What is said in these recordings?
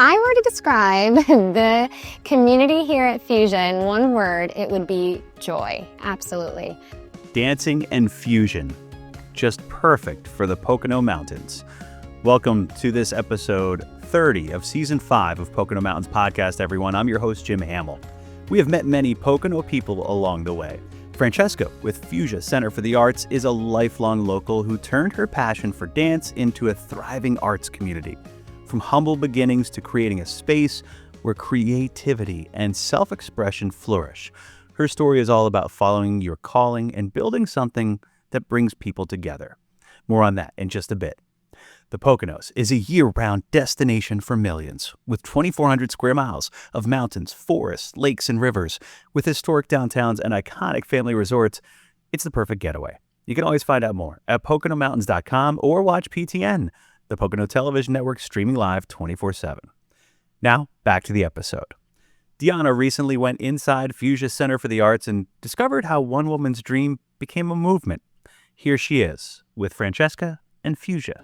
I were to describe the community here at Fusia in one word, it would be joy. Absolutely. Dancing and fusion. Just perfect for the Pocono Mountains. Welcome to this episode 30 of Season 5 of Pocono Mountains Podcast, everyone. I'm your host, Jim Hamill. We have met many Pocono people along the way. Francesca with Fusia Center for the Arts is a lifelong local who turned her passion for dance into a thriving arts community. From humble beginnings to creating a space where creativity and self-expression flourish. Her story is all about following your calling and building something that brings people together. More on that in just a bit. The Poconos is a year-round destination for millions, with 2,400 square miles of mountains, forests, lakes, and rivers. With historic downtowns and iconic family resorts, it's the perfect getaway. You can always find out more at PoconoMountains.com or watch PTN, the Pocono Television Network, streaming live 24/7. Now, back to the episode. Deanna recently went inside Fusia Center for the Arts and discovered how one woman's dream became a movement. Here she is with Francesca and Fusia.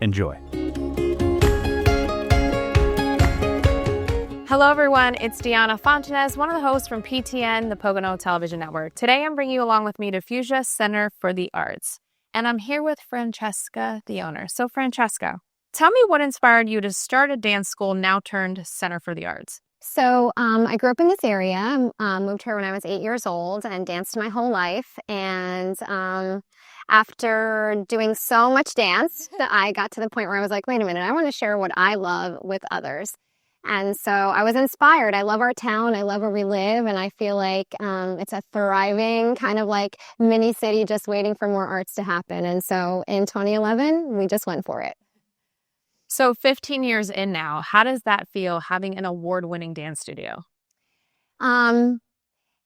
Enjoy. Hello, everyone. It's Deanna Fontanez, one of the hosts from PTN, the Pocono Television Network. Today, I'm bringing you along with me to Fusia Center for the Arts. And I'm here with Francesca, the owner. So, Francesca, tell me what inspired you to start a dance school now turned Center for the Arts. So I grew up in this area, moved here when I was 8 years old and danced my whole life. And after doing so much dance, I got to the point where I was like, wait a minute, I want to share what I love with others. And so I was inspired. I love our town. I love where we live. And I feel like it's a thriving kind of like mini city just waiting for more arts to happen. And so in 2011, we just went for it. So 15 years in now, how does that feel having an award-winning dance studio?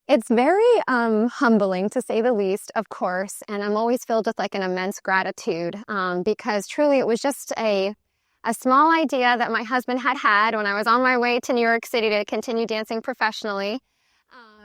It's very humbling, to say the least, of course. And I'm always filled with like an immense gratitude because truly it was just a small idea that my husband had when I was on my way to New York City to continue dancing professionally.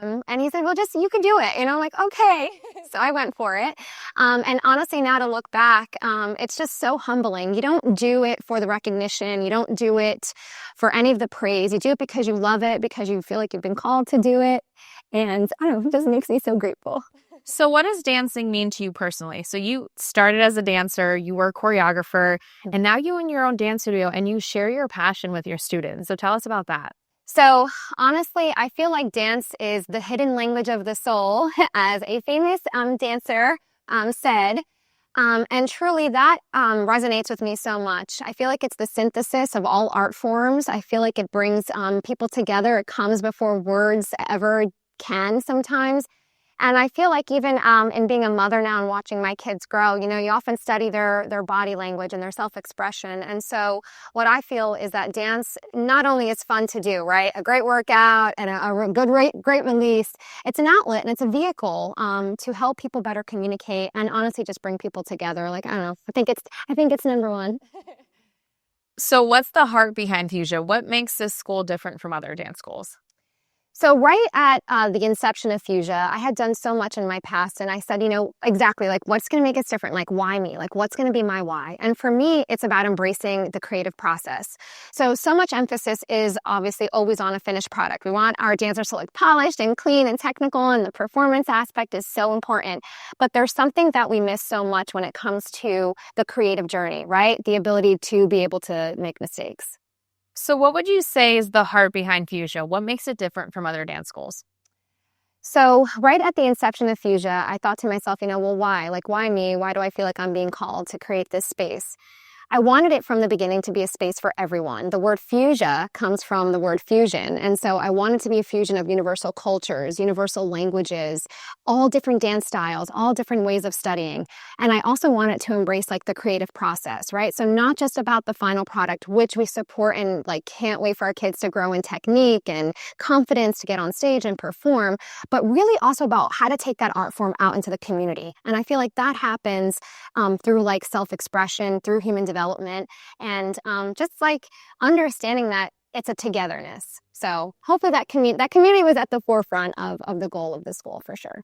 And he said, well, just, you can do it. And I'm like, okay. So I went for it. And honestly, now to look back, it's just so humbling. You don't do it for the recognition. You don't do it for any of the praise. You do it because you love it, because you feel like you've been called to do it. And I don't know, it just makes me so grateful. So what does dancing mean to you personally? So you started as a dancer, you were a choreographer, and now you own your own dance studio and you share your passion with your students. So tell us about that. So honestly, I feel like dance is the hidden language of the soul, as a famous dancer said. And truly that resonates with me so much. I feel like it's the synthesis of all art forms. I feel like it brings people together. It comes before words ever can sometimes. And I feel like even in being a mother now and watching my kids grow, you know, you often study their body language and their self-expression. And so what I feel is that dance not only is fun to do, right? A great workout and a great release. It's an outlet and it's a vehicle to help people better communicate and honestly just bring people together. Like, I don't know, I think it's number one. So what's the heart behind Fusia? What makes this school different from other dance schools? So right at the inception of Fusia, I had done so much in my past and I said, you know, exactly like what's going to make us different? Like why me? Like what's going to be my why? And for me, it's about embracing the creative process. So much emphasis is obviously always on a finished product. We want our dancers to look polished and clean and technical, and the performance aspect is so important. But there's something that we miss so much when it comes to the creative journey, right? The ability to be able to make mistakes. So what would you say is the heart behind Fusia? What makes it different from other dance schools? So right at the inception of Fusia, I thought to myself, you know, well, why? Like, why me? Why do I feel like I'm being called to create this space? I wanted it from the beginning to be a space for everyone. The word Fusia comes from the word fusion. And so I wanted to be a fusion of universal cultures, universal languages, all different dance styles, all different ways of studying. And I also wanted to embrace like the creative process, right? So not just about the final product, which we support and like can't wait for our kids to grow in technique and confidence to get on stage and perform, but really also about how to take that art form out into the community. And I feel like that happens through like self-expression, through human development, and just like understanding that it's a togetherness. So hopefully that community was at the forefront of the goal of the school for sure.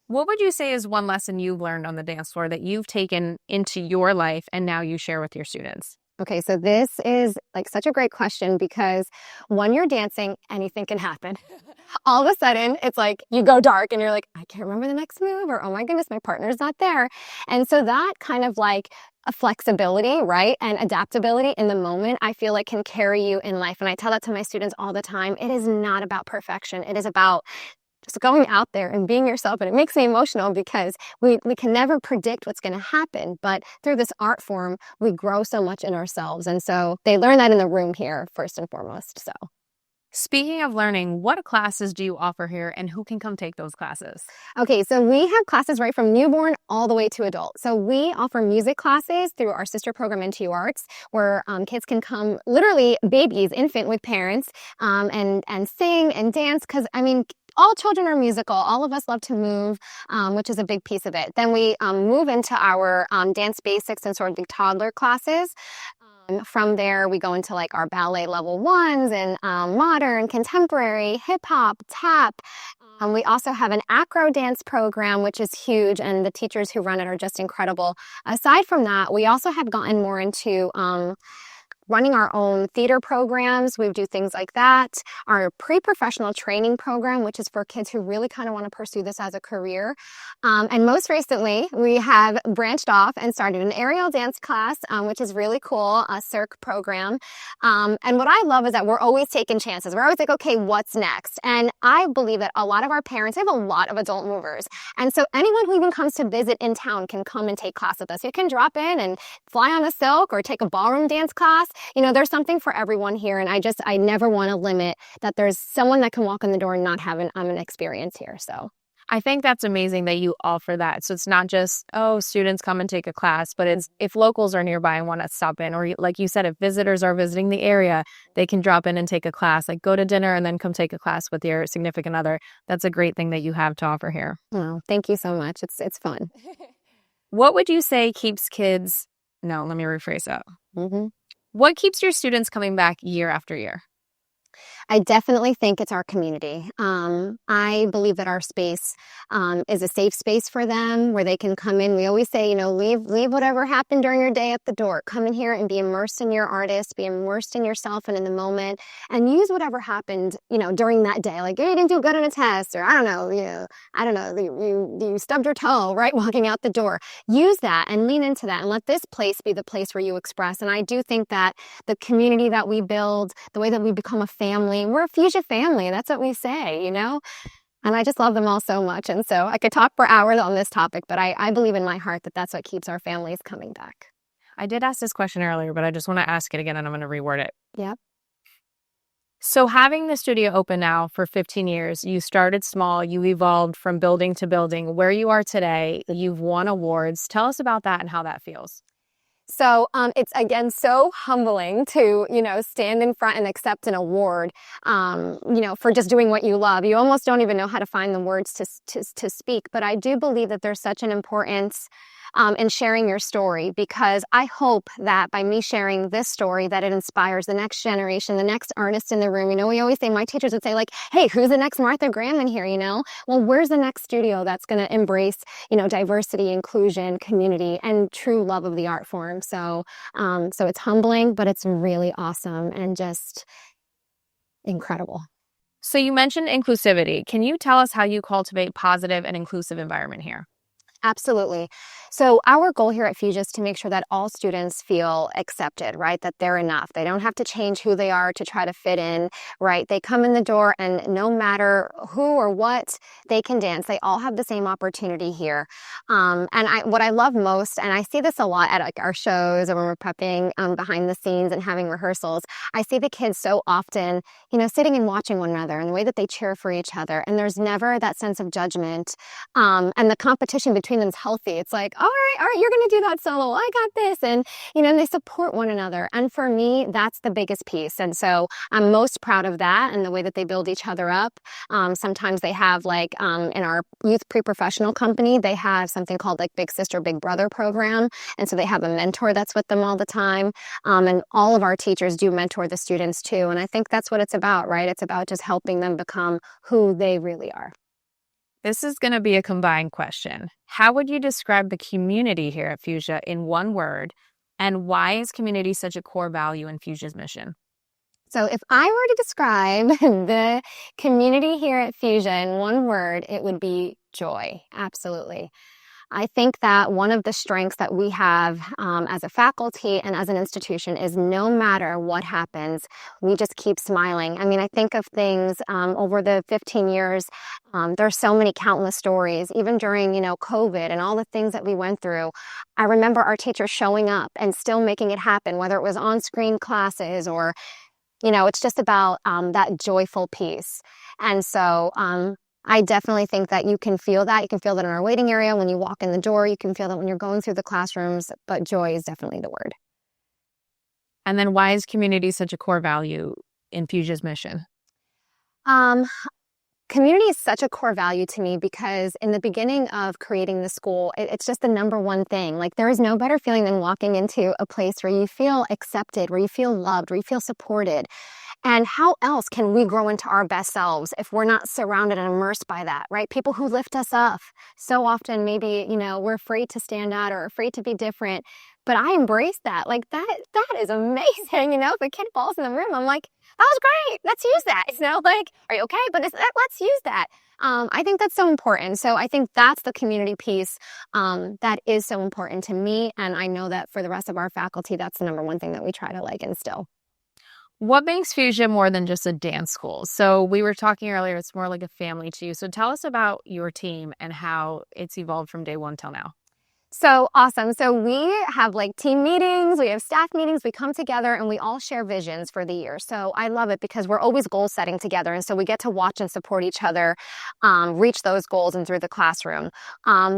What would you say is one lesson you've learned on the dance floor that you've taken into your life and now you share with your students? Okay, so this is like such a great question because when you're dancing, anything can happen. All of a sudden, it's like you go dark and you're like, I can't remember the next move, or oh my goodness, my partner's not there. And so that kind of like a flexibility, right? And adaptability in the moment, I feel like can carry you in life. And I tell that to my students all the time. It is not about perfection. It is about just going out there and being yourself. And it makes me emotional because we can never predict what's going to happen. But through this art form, we grow so much in ourselves. And so they learn that in the room here, first and foremost. So. Speaking of learning, what classes do you offer here and who can come take those classes? Okay, so we have classes right from newborn all the way to adult. So we offer music classes through our sister program, NTU Arts, where kids can come, literally babies, infant with parents, and sing and dance. Because, I mean, all children are musical. All of us love to move, which is a big piece of it. Then we move into our dance basics and sort of the toddler classes. From there, we go into like our ballet level 1s and modern, contemporary, hip hop, tap. We also have an acro dance program, which is huge, and the teachers who run it are just incredible. Aside from that, we also have gotten more into running our own theater programs. We do things like that. Our pre-professional training program, which is for kids who really kind of want to pursue this as a career. And most recently, we have branched off and started an aerial dance class, which is really cool, a cirque program. And what I love is that we're always taking chances. We're always like, okay, what's next? And I believe that a lot of our parents have a lot of adult movers. And so anyone who even comes to visit in town can come and take class with us. You can drop in and fly on a silk or take a ballroom dance class. You know, there's something for everyone here. And I never want to limit that there's someone that can walk in the door and not have an experience here. So I think that's amazing that you offer that. So it's not just, oh, students come and take a class, but it's if locals are nearby and want to stop in, or like you said, if visitors are visiting the area, they can drop in and take a class, like go to dinner and then come take a class with your significant other. That's a great thing that you have to offer here. Well, thank you so much. It's fun. What would you say keeps kids, no, let me rephrase that. Mm-hmm. What keeps your students coming back year after year? I definitely think it's our community. I believe that our space is a safe space for them where they can come in. We always say, you know, leave whatever happened during your day at the door. Come in here and be immersed in your artist, be immersed in yourself and in the moment, and use whatever happened, you know, during that day. Like, you didn't do good on a test, or I don't know, you stubbed your toe, right, walking out the door. Use that and lean into that and let this place be the place where you express. And I do think that the community that we build, the way that we become a family, we're a Fusia family. That's what we say, you know? And I just love them all so much. And so I could talk for hours on this topic, but I believe in my heart that that's what keeps our families coming back. I did ask this question earlier, but I just want to ask it again and I'm going to reword it. Yep. So having the studio open now for 15 years, you started small, you evolved from building to building. Where you are today, you've won awards. Tell us about that and how that feels. So it's, again, so humbling to, you know, stand in front and accept an award, you know, for just doing what you love. You almost don't even know how to find the words to speak. But I do believe that there's such an importance in sharing your story, because I hope that by me sharing this story that it inspires the next generation, the next artist in the room. You know, we always say, my teachers would say like, hey, who's the next Martha Graham in here, you know? Well, where's the next studio that's going to embrace, you know, diversity, inclusion, community, and true love of the art form? So, so it's humbling, but it's really awesome and just incredible. So you mentioned inclusivity. Can you tell us how you cultivate positive and inclusive environment here? Absolutely. So our goal here at Fusia is to make sure that all students feel accepted, right? That they're enough. They don't have to change who they are to try to fit in, right? They come in the door and no matter who or what, they can dance. They all have the same opportunity here. What I love most, and I see this a lot at like our shows or when we're prepping behind the scenes and having rehearsals, I see the kids so often, you know, sitting and watching one another and the way that they cheer for each other. And there's never that sense of judgment. And the competition between them is healthy. It's like, all right, you're going to do that solo. I got this. And, you know, and they support one another. And for me, that's the biggest piece. And so I'm most proud of that and the way that they build each other up. Sometimes they have like, in our youth pre-professional company, they have something called like Big Sister, Big Brother program. And so they have a mentor that's with them all the time. And all of our teachers do mentor the students too. And I think that's what it's about, right? It's about just helping them become who they really are. This is going to be a combined question. How would you describe the community here at Fusia in one word? And why is community such a core value in Fusia's mission? So if I were to describe the community here at Fusia in one word, it would be joy. Absolutely. I think that one of the strengths that we have as a faculty and as an institution is no matter what happens, we just keep smiling. I mean, I think of things over the 15 years, there's so many countless stories, even during, COVID and all the things that we went through. I remember our teachers showing up and still making it happen, whether it was on-screen classes or, it's just about that joyful piece. And so, I definitely think that you can feel that. You can feel that in our waiting area when you walk in the door. You can feel that when you're going through the classrooms, but joy is definitely the word. And then why is community such a core value in Fusia's mission? Community is such a core value to me because in the beginning of creating the school, it's just the number one thing. Like there is no better feeling than walking into a place where you feel accepted, where you feel loved, where you feel supported. And how else can we grow into our best selves if we're not surrounded and immersed by that, right? People who lift us up. So often maybe, we're afraid to stand out or afraid to be different. But I embrace that. Like that is amazing. If a kid falls in the room, I'm like, that was great. Let's use that. Like, are you okay? But let's use that. I think that's so important. So I think that's the community piece that is so important to me. And I know that for the rest of our faculty, that's the number one thing that we try to instill. What makes Fusia more than just a dance school? So we were talking earlier, it's more like a family to you. So tell us about your team and how it's evolved from day one till now. So awesome. So we have team meetings, we have staff meetings, we come together and we all share visions for the year. So I love it because we're always goal setting together. And so we get to watch and support each other reach those goals and through the classroom.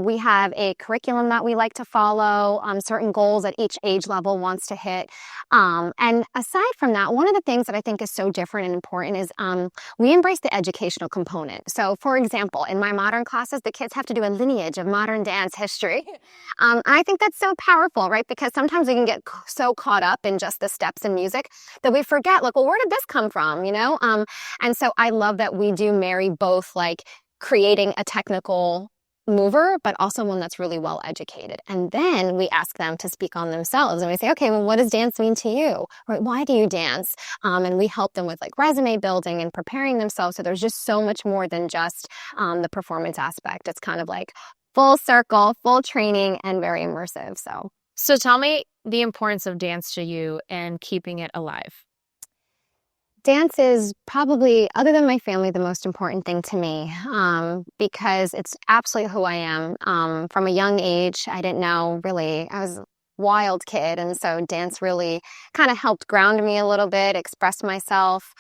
We have a curriculum that we like to follow, certain goals that each age level wants to hit. And aside from that, one of the things that I think is so different and important is we embrace the educational component. So for example, in my modern classes, the kids have to do a lineage of modern dance history. I think that's so powerful, right? Because sometimes we can get so caught up in just the steps in music that we forget, where did this come from, And so I love that we do marry both, creating a technical mover, but also one that's really well educated. And then we ask them to speak on themselves and we say, okay, well, what does dance mean to you? Right? Why do you dance? And we help them with resume building and preparing themselves. So there's just so much more than just the performance aspect. It's kind of full circle, full training, and very immersive. So tell me the importance of dance to you and keeping it alive. Dance is probably, other than my family, the most important thing to me because it's absolutely who I am. From a young age, I didn't know really, I was a wild kid. And so dance really kind of helped ground me a little bit, express myself.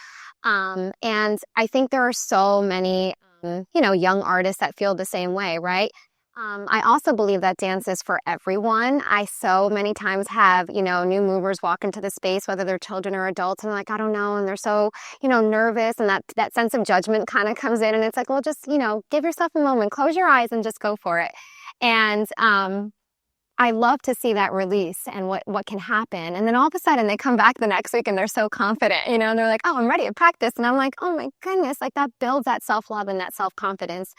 And I think there are so many, young artists that feel the same way, right? I also believe that dance is for everyone. I so many times have, new movers walk into the space, whether they're children or adults, and they're like, I don't know. And they're so, nervous. And that sense of judgment kind of comes in. And it's well, just, give yourself a moment, close your eyes and just go for it. And I love to see that release and what can happen. And then all of a sudden they come back the next week and they're so confident, and they're like, oh, I'm ready to practice. And I'm like, oh my goodness, that builds that self-love and that self-confidence.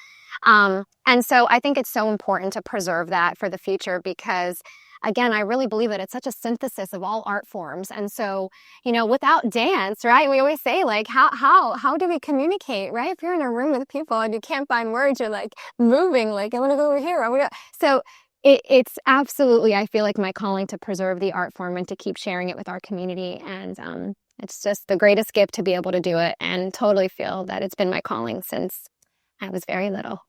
And so I think it's so important to preserve that for the future because again, I really believe that it's such a synthesis of all art forms. And so, without dance, right, we always say how do we communicate, right? If you're in a room with people and you can't find words, you're moving, I want to go over here. So it's absolutely, I feel my calling to preserve the art form and to keep sharing it with our community. And it's just the greatest gift to be able to do it and totally feel that it's been my calling since I was very little.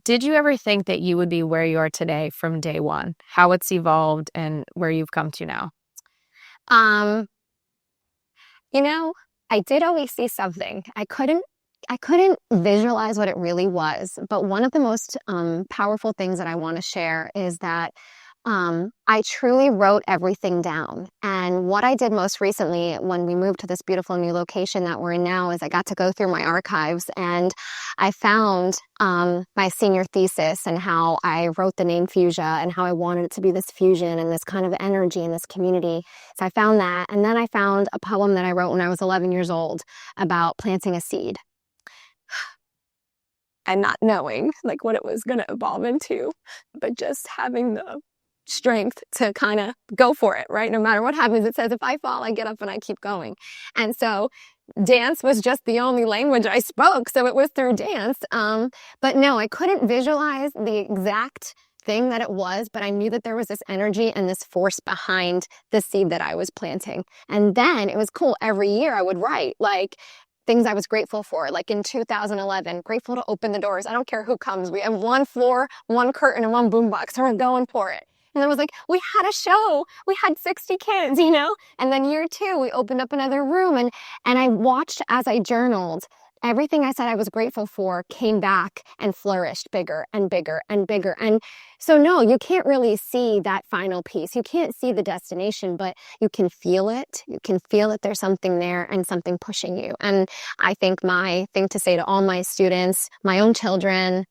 Did you ever think that you would be where you are today from day one? How it's evolved and where you've come to now? I did always see something. I couldn't visualize what it really was. But one of the most powerful things that I want to share is that I truly wrote everything down. And what I did most recently when we moved to this beautiful new location that we're in now is I got to go through my archives and I found my senior thesis and how I wrote the name Fusia and how I wanted it to be this fusion and this kind of energy in this community. So I found that. And then I found a poem that I wrote when I was 11 years old about planting a seed. And not knowing what it was going to evolve into, but just having the strength to kind of go for it, right? No matter what happens, it says if I fall, I get up and I keep going. And so dance was just the only language I spoke, so it was through dance. But no, I couldn't visualize the exact thing that it was, but I knew that there was this energy and this force behind the seed that I was planting. And then it was cool. Every year I would write like things I was grateful for. Like in 2011, grateful to open the doors. I don't care who comes. We have one floor, one curtain, and one boombox, and we're going for it. And then it was like, we had a show. We had 60 kids, you know? And then year 2, we opened up another room. And I watched as I journaled, everything I said I was grateful for came back and flourished bigger and bigger and bigger. And so no, you can't really see that final piece. You can't see the destination, but you can feel it. You can feel that there's something there and something pushing you. And I think my thing to say to all my students, my own children,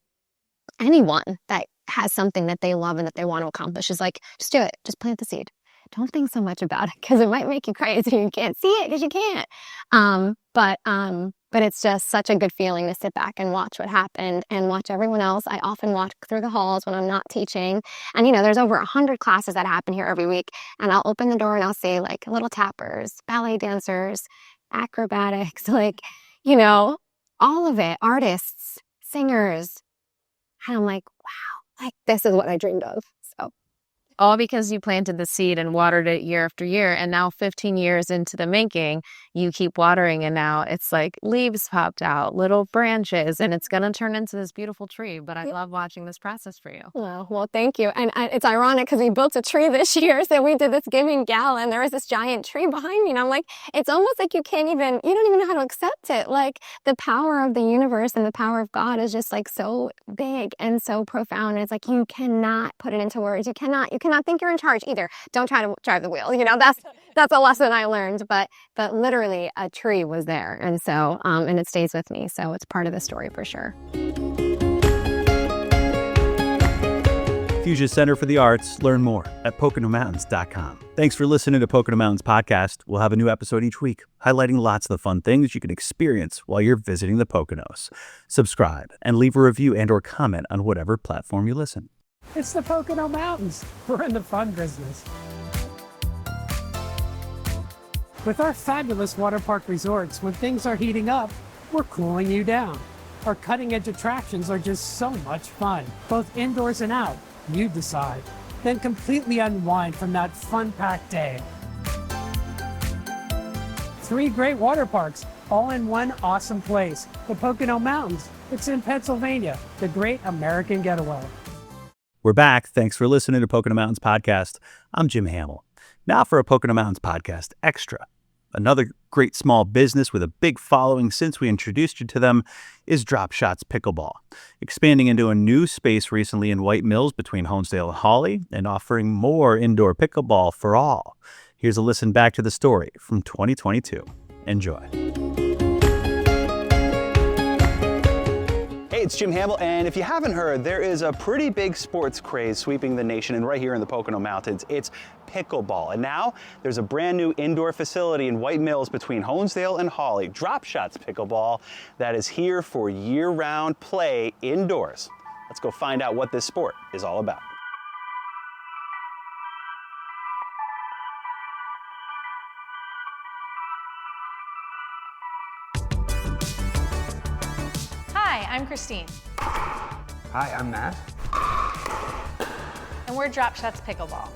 anyone that has something that they love and that they want to accomplish is like, just do it. Just plant the seed. Don't think so much about it because it might make you crazy. You can't see it because you can't. But it's just such a good feeling to sit back and watch what happened and watch everyone else. I often walk through the halls when I'm not teaching. And, you know, there's over 100 classes that happen here every week. And I'll open the door and I'll see like little tappers, ballet dancers, acrobatics, like, you know, all of it, artists, singers. And I'm like, wow, like this is what I dreamed of. So. All because you planted the seed and watered it year after year. And now 15 years into the making, you keep watering and now it's like leaves popped out, little branches, and it's going to turn into this beautiful tree. But I love watching this process for you. Well, thank you. And it's ironic because we built a tree this year. So we did this giving gala and there was this giant tree behind me. And I'm like, it's almost like you don't even know how to accept it. Like the power of the universe and the power of God is just like so big and so profound. And it's like, you cannot put it into words. You cannot think you're in charge either. Don't try to drive the wheel. You know, that's a lesson I learned. But literally a tree was there. And so, and it stays with me. So it's part of the story for sure. Fusia Center for the Arts. Learn more at PoconoMountains.com. Thanks for listening to Pocono Mountains Podcast. We'll have a new episode each week, highlighting lots of the fun things you can experience while you're visiting the Poconos. Subscribe and leave a review and or comment on whatever platform you listen. It's the Pocono Mountains. We're in the fun business. With our fabulous water park resorts, when things are heating up, we're cooling you down. Our cutting-edge attractions are just so much fun, both indoors and out. You decide. Then completely unwind from that fun-packed day. 3 great water parks, all in one awesome place. The Pocono Mountains. It's in Pennsylvania, the great American getaway. We're back. Thanks for listening to Pocono Mountains Podcast. I'm Jim Hamill. Now for a Pocono Mountains Podcast Extra. Another great small business with a big following since we introduced you to them is Drop Shots Pickleball, expanding into a new space recently in White Mills between Honesdale and Hawley and offering more indoor pickleball for all. Here's a listen back to the story from 2022. Enjoy. Hey, it's Jim Hamill, and if you haven't heard, there is a pretty big sports craze sweeping the nation and right here in the Pocono Mountains. It's pickleball. And now there's a brand new indoor facility in White Mills between Honesdale and Hawley, Drop Shots Pickleball, that is here for year-round play indoors. Let's go find out what this sport is all about. Hi, I'm Christine. Hi, I'm Matt. And we're Drop Shots Pickleball.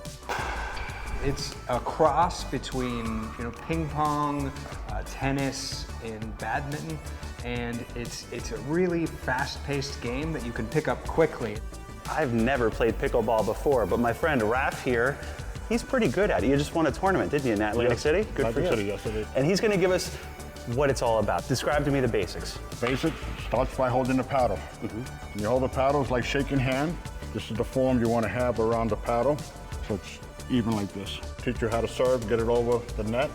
It's a cross between ping pong, tennis, and badminton, and it's a really fast-paced game that you can pick up quickly. I've never played pickleball before, but my friend Raph here, he's pretty good at it. You just won a tournament, didn't you, in Atlantic City? Good for you. City, yes, it is. And he's going to give us what it's all about. Describe to me the basics. Basic starts by holding the paddle. When you hold the paddle, it's like shaking hand. This is the form you want to have around the paddle, so it's even like this. Teach you how to serve, get it over the net,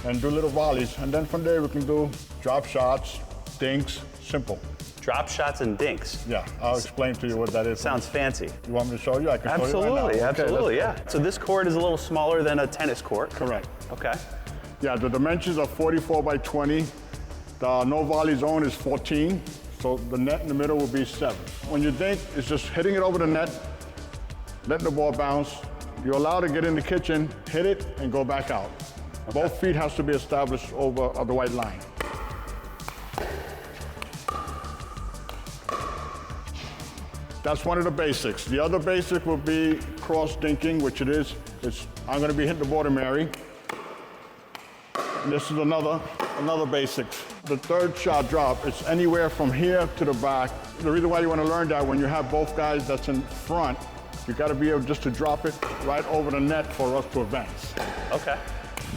and do little volleys. And then from there we can do drop shots, dinks, simple. Drop shots and dinks. Yeah, I'll explain to you what that is. Sounds fancy. You want me to show you? I can show you right now. Absolutely, Okay, absolutely, let's yeah. go. So this court is a little smaller than a tennis court. Correct. Okay. Yeah, the dimensions are 44 by 20. The no volley zone is 14. So the net in the middle will be 7. When you dink, it's just hitting it over the net, letting the ball bounce, You're allowed to get in the kitchen, hit it, and go back out. Okay. Both feet has to be established over the white line. That's one of the basics. The other basic will be cross dinking, which it is. I'm going to be hitting the border Mary. And this is another basic. The third shot drop, it's anywhere from here to the back. The reason why you want to learn that, when you have both guys that's in front, you got to be able just to drop it right over the net for us to advance. Okay.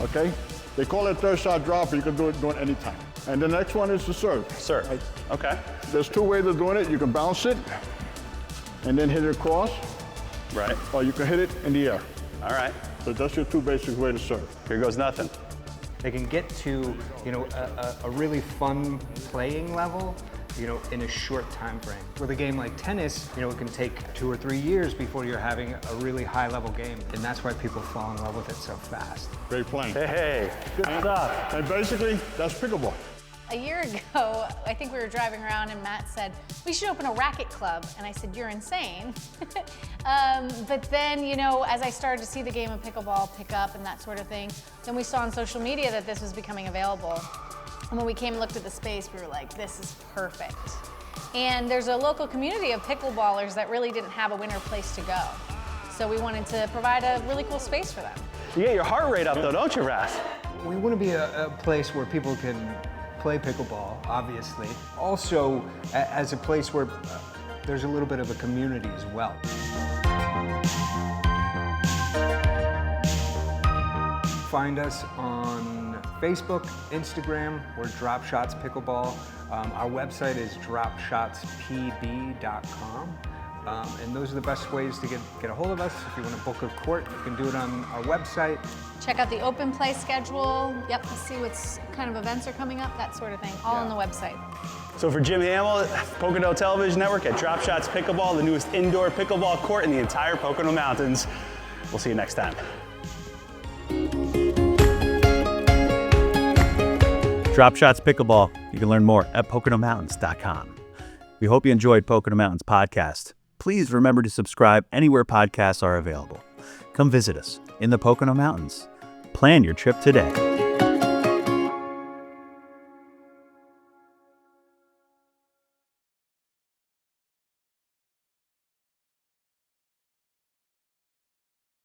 Okay? They call it third shot drop, but you can do it anytime. And the next one is the serve. Serve. Right? Okay. There's two ways of doing it. You can bounce it and then hit it across. Right. Or you can hit it in the air. All right. So that's your two basic ways to serve. Here goes nothing. They can get to, a really fun playing level, in a short time frame. With a game like tennis, it can take 2 or 3 years before you're having a really high level game. And that's why people fall in love with it so fast. Great playing. Hey, good stuff. And basically, that's pickleball. A year ago, I think we were driving around and Matt said, we should open a racket club. And I said, you're insane. But then, as I started to see the game of pickleball pick up and that sort of thing, then we saw on social media that this was becoming available. And when we came and looked at the space, we were like, this is perfect. And there's a local community of pickleballers that really didn't have a winter place to go. So we wanted to provide a really cool space for them. You get your heart rate up though, don't you, Ras? We want to be a place where people can play pickleball, obviously. Also, as a place where there's a little bit of a community as well. Find us on Facebook, Instagram, we're Drop Shots Pickleball. Our website is dropshotspb.com. And those are the best ways to get a hold of us. If you want to book a court, you can do it on our website. Check out the open play schedule. Yep, see what kind of events are coming up, that sort of thing, all on the website. So for Jim Hamill, Pocono Television Network at Drop Shots Pickleball, the newest indoor pickleball court in the entire Pocono Mountains. We'll see you next time. Drop Shots Pickleball. You can learn more at PoconoMountains.com. We hope you enjoyed Pocono Mountains podcast. Please remember to subscribe anywhere podcasts are available. Come visit us in the Pocono Mountains. Plan your trip today.